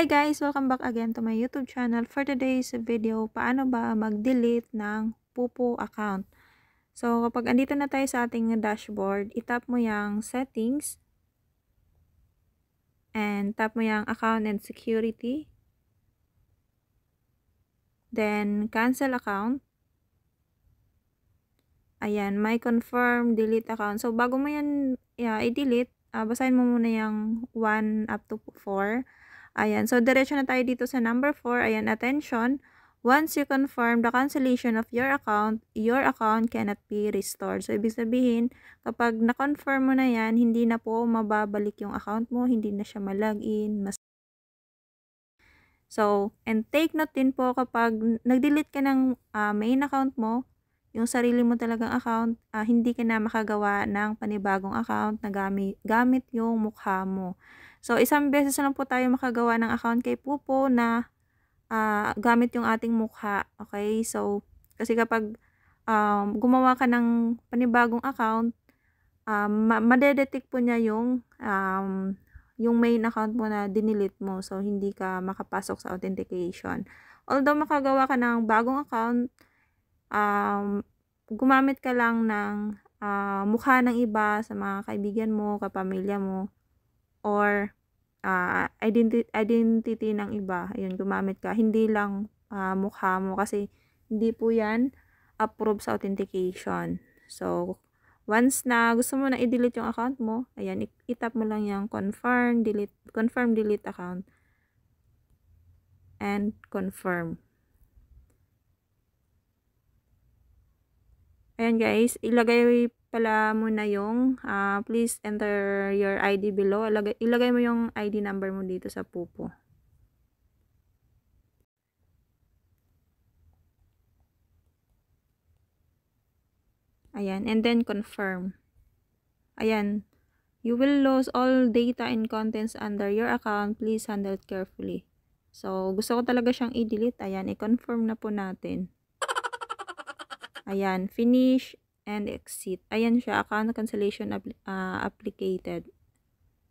Hi guys! Welcome back again to my YouTube channel. For today's video, paano ba mag-delete ng Pupo account? So, kapag andito na tayo sa ating dashboard, itap mo yung settings and tap mo yung account and security. Then, cancel account. Ayan, my confirm delete account. So, bago mo yan i-delete, basahin mo muna yung 1 up to 4. Ayan, so diretso na tayo dito sa number 4. Ayan, attention. Once you confirm the cancellation of your account cannot be restored. So, ibig sabihin, kapag na-confirm mo na yan, hindi na po mababalik yung account mo, hindi na siya malagin. So, and take note din po kapag nag-delete ka ng main account mo, yung sarili mo talagang account, hindi ka na makagawa ng panibagong account na gamit yung mukha mo. So, isang beses lang po tayo makagawa ng account kay Pupo na gamit yung ating mukha. Okay? So, kasi kapag gumawa ka ng panibagong account, madedetect po niya yung main account mo na dinilit mo. So, hindi ka makapasok sa authentication. Although makagawa ka ng bagong account, gumamit ka lang ng mukha ng iba sa mga kaibigan mo, kapamilya mo, or identity ng iba. Ayun, gumamit ka. Hindi lang mukha mo kasi hindi po yan approved sa authentication. So, once na gusto mo na i-delete yung account mo, ayan, itap mo lang yung confirm delete account and confirm. Ayan guys, ilagay pala muna yung please enter your ID below. Ilagay mo yung ID number mo dito sa Pupo. Ayan, and then confirm. Ayan, you will lose all data and contents under your account. Please handle it carefully. So, gusto ko talaga siyang i-delete. Ayan, i-confirm na po natin. Ayan, finish and exit. Ayan siya, account cancellation applicated.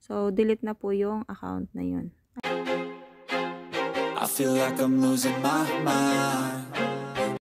So, delete na po yung account na yun. I feel like I'm losing my mind.